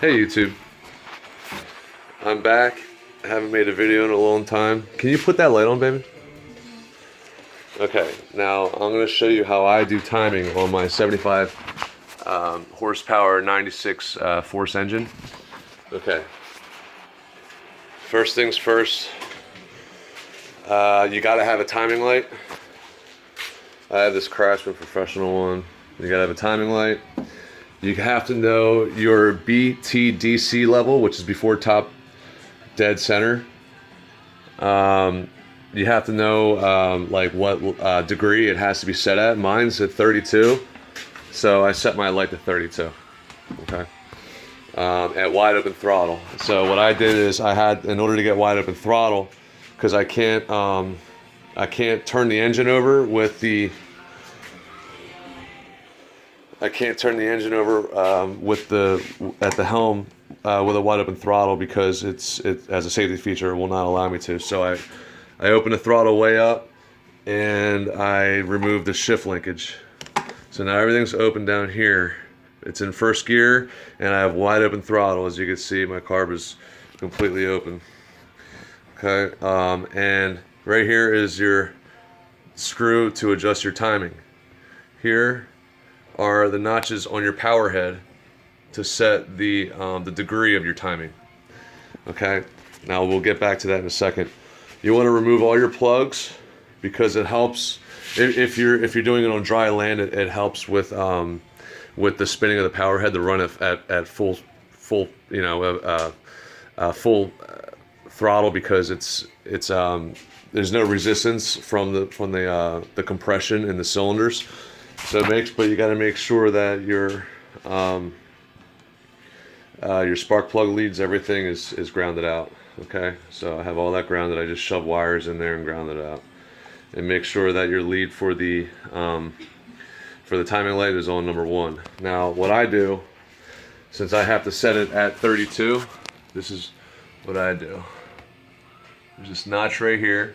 Hey YouTube, I'm back. I haven't made a video in a long time. Can you put that light on, baby? Okay, now I'm going to show you how I do timing on my 75 horsepower 96 force engine. Okay, first things first, you got to have a timing light. I have this Craftsman professional one. You got to have a timing light. You have to know your BTDC level, which is before top dead center. You have to know like what degree it has to be set at. Mine's at 32, so I set my light to 32. Okay, at wide open throttle. So what I did is I had, in order to get wide open throttle, because I can't turn the engine over with the at the helm with a wide open throttle, because it as a safety feature, it will not allow me to. So I open the throttle way up and I remove the shift linkage. So now everything's open down here. It's in first gear and I have wide open throttle. As you can see, my carb is completely open. Okay, and right here is your screw to adjust your timing. Here are the notches on your power head to set the degree of your timing. Okay, now we'll get back to that in a second. You want to remove all your plugs because it helps if you're doing it on dry land. It helps with the spinning of the power head to run at full full throttle, because there's no resistance from the compression in the cylinders. So but you got to make sure that your spark plug leads, everything is grounded out. Okay, so I have all that grounded. I just shove wires in there and ground it out, and make sure that your lead for the timing light is on number 1. Now what I do, since I have to set it at 32, this is what I do. There's this notch right here,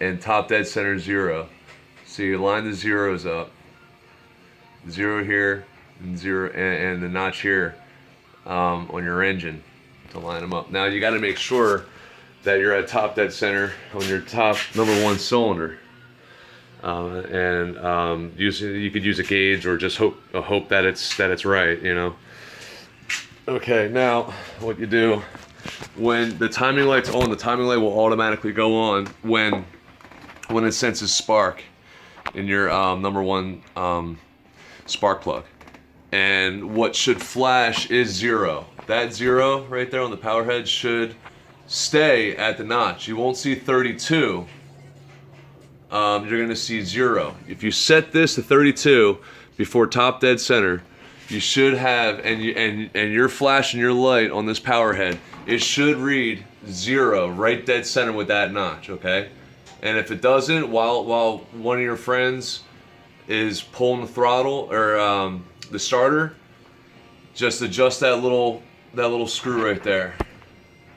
and top dead center 0. So you line the zeros up, 0 here, and 0, and the notch here on your engine to line them up. Now you got to make sure that you're at top dead center on your top number 1 cylinder, and you could use a gauge or just hope that it's right, you know. Okay, now what you do, when the timing light's on, the timing light will automatically go on when it senses spark in your number 1 spark plug, and what should flash is 0. That 0 right there on the power head should stay at the notch. You won't see 32. You're going to see 0. If you set this to 32 before top dead center, you should have, and you're flashing your light on this power head, it should read 0 right dead center with that notch. Okay. And if it doesn't, while one of your friends is pulling the throttle or the starter, just adjust that little screw right there.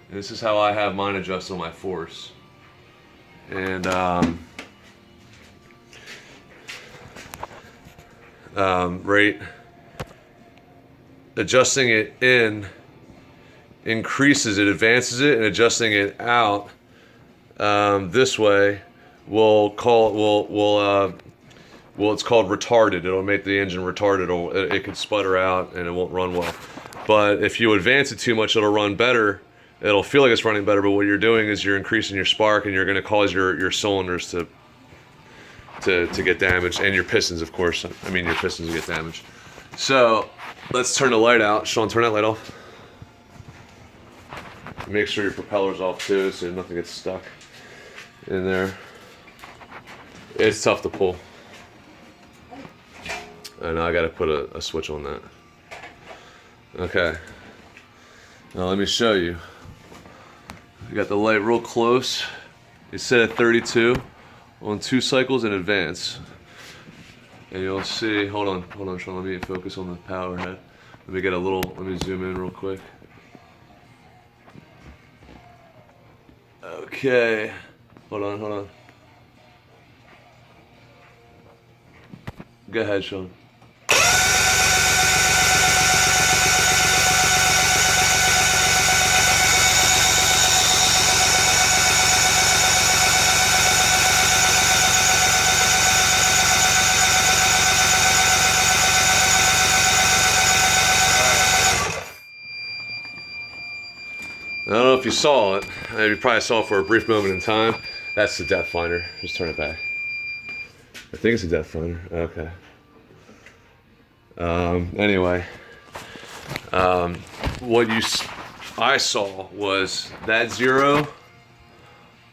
And this is how I have mine adjusted on my force. And right, adjusting it in increases it, advances it, and adjusting it out this way it's called retarded. It'll make the engine retarded, or it can sputter out and it won't run well. But if you advance it too much, it'll run better. It'll feel like it's running better, but what you're doing is you're increasing your spark, and you're going to cause your cylinders to get damaged, and your pistons, of course. I mean, your pistons get damaged. So let's turn the light out. Sean, turn that light off. Make sure your propeller's off too, so nothing gets stuck in there. It's tough to pull. I know I gotta put a switch on that. Okay. Now let me show you. You got the light real close. It's set at 32 on 2 cycles in advance. And you'll see, hold on, Sean, let me focus on the power head. Let me zoom in real quick. Okay, hold on. Go ahead, Sean. I don't know if you saw it. You probably saw it for a brief moment in time. That's the depth finder. Just turn it back. I think it's a depth finder. Okay. Anyway, what I saw was that zero,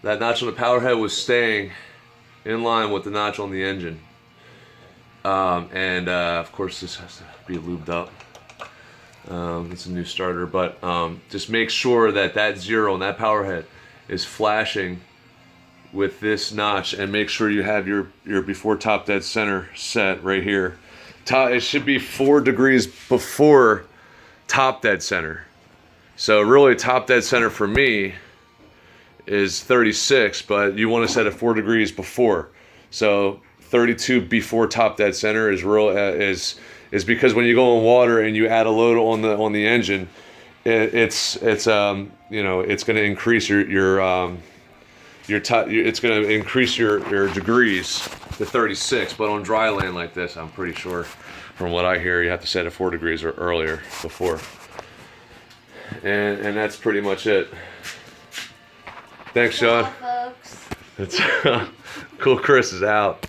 that notch on the power head was staying in line with the notch on the engine. Of course this has to be lubed up. It's a new starter, but just make sure that that zero on that power head is flashing with this notch, and make sure you have your before top dead center set right here. It should be 4 degrees before top dead center. So really top dead center for me is 36, but you want to set it 4 degrees before. So 32 before top dead center is is because when you go in water and you add a load on the engine, it's going to increase it's going to increase your degrees to 36. But on dry land like this, I'm pretty sure, from what I hear, you have to set it 4 degrees or earlier before. And that's pretty much it. Thanks, Sean. It's cool. Chris is out.